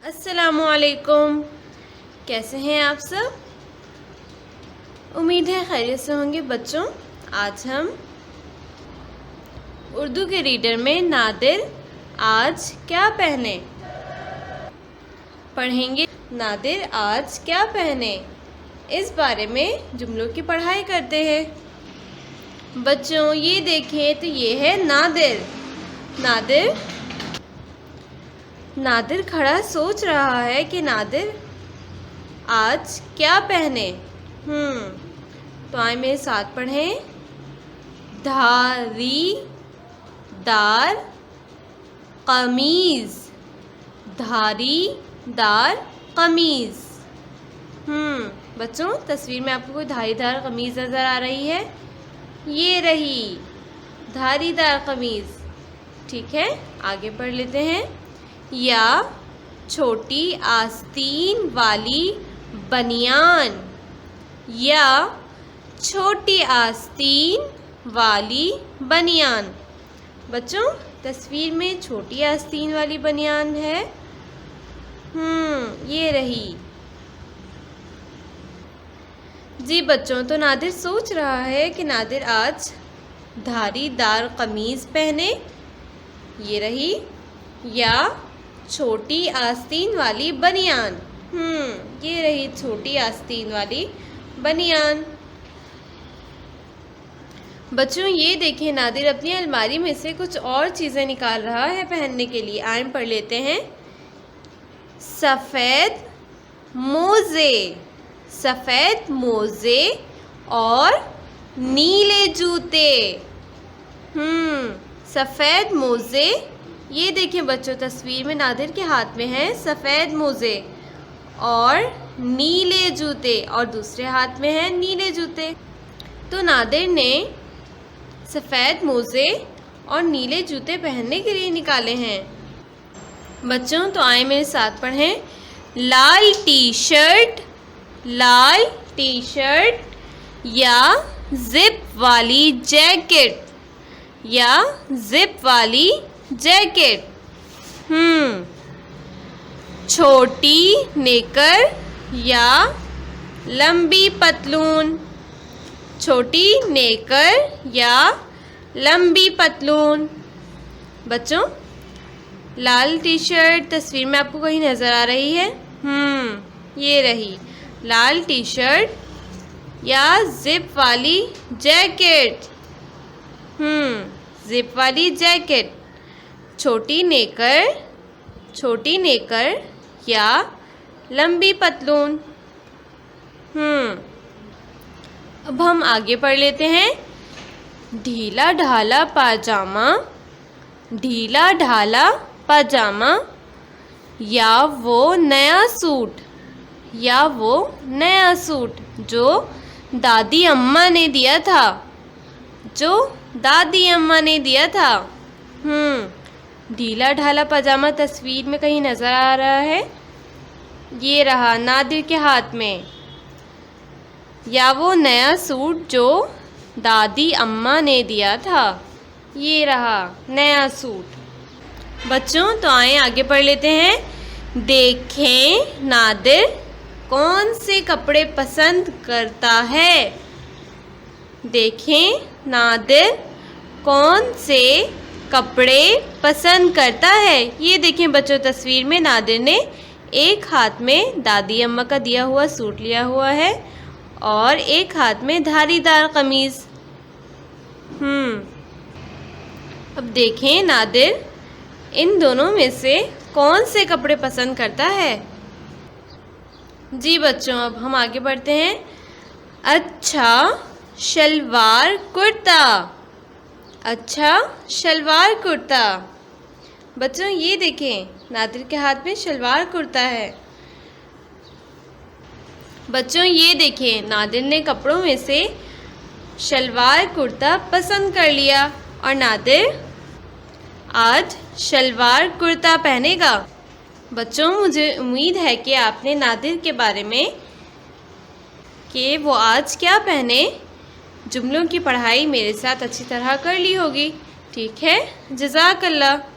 अस्सलामुअलैकुम। कैसे हैं आप सब? उम्मीद है खैरियत से होंगे बच्चों। आज हम उर्दू के रीडर में नादिर आज क्या पहने पढ़ेंगे। नादिर आज क्या पहने, इस बारे में जुमलों की पढ़ाई करते हैं। बच्चों ये देखें तो ये है नादिर। नादिर खड़ा सोच रहा है कि नादिर आज क्या पहने। तो आए मेरे साथ पढ़ें। धारीदार कमीज, धारीदार कमीज। बच्चों तस्वीर में आपको कोई धारीदार कमीज नज़र आ रही है? ये रही धारीदार कमीज। ठीक है, आगे पढ़ लेते हैं। या छोटी आस्तीन वाली बनियान, या छोटी आस्तीन वाली बनियान। बच्चों तस्वीर में छोटी आस्तीन वाली बनियान है। ये रही। जी बच्चों, तो नादिर सोच रहा है कि नादिर आज धारीदार कमीज पहने। ये रही। या छोटी आस्तीन वाली बनियान। ये रही छोटी आस्तीन वाली बनियान। बच्चों ये देखें, नादिर अपनी अलमारी में से कुछ और चीज़ें निकाल रहा है पहनने के लिए। आए पढ़ लेते हैं। सफ़ेद मोज़े, सफ़ेद मोज़े और नीले जूते। सफ़ेद मोज़े। ये देखें बच्चों, तस्वीर में नादिर के हाथ में है सफ़ेद मोज़े और नीले जूते, और दूसरे हाथ में है नीले जूते। तो नादिर ने सफ़ेद मोज़े और नीले जूते पहनने के लिए निकाले हैं। बच्चों तो आए मेरे साथ पढ़ें। लाल टी शर्ट, लाल टी शर्ट या जिप वाली जैकेट, या जिप वाली जैकेट। छोटी नेकर या लंबी पतलून, छोटी नेकर या लंबी पतलून। बच्चों लाल टी शर्ट तस्वीर में आपको कहीं नज़र आ रही है? ये रही लाल टी शर्ट या जिप वाली जैकेट। जिप वाली जैकेट। छोटी नेकर या लंबी पतलून। अब हम आगे पढ़ लेते हैं। ढीला ढाला पाजामा, ढीला ढाला पाजामा या वो नया सूट, या वो नया सूट जो दादी अम्मा ने दिया था, जो दादी अम्मा ने दिया था। ढीला ढाला पजामा तस्वीर में कहीं नज़र आ रहा है? ये रहा नादिर के हाथ में। या वो नया सूट जो दादी अम्मा ने दिया था। ये रहा नया सूट। बच्चों तो आए आगे पढ़ लेते हैं। देखें नादिर कौन से कपड़े पसंद करता है। देखें नादिर कौन से कपड़े पसंद करता है। ये देखें बच्चों, तस्वीर में नादिर ने एक हाथ में दादी अम्मा का दिया हुआ सूट लिया हुआ है और एक हाथ में धारीदार कमीज। अब देखें नादिर इन दोनों में से कौन से कपड़े पसंद करता है। जी बच्चों, अब हम आगे बढ़ते हैं। अच्छा शलवार कुर्ता, अच्छा शलवार कुर्ता। बच्चों ये देखें, नादिर के हाथ में शलवार कुर्ता है। बच्चों ये देखें, नादिर ने कपड़ों में से शलवार कुर्ता पसंद कर लिया और नादिर आज शलवार कुर्ता पहनेगा। बच्चों मुझे उम्मीद है कि आपने नादिर के बारे में कि वो आज क्या पहने जुमलों की पढ़ाई मेरे साथ अच्छी तरह कर ली होगी। ठीक है, जज़ाकल्लाह।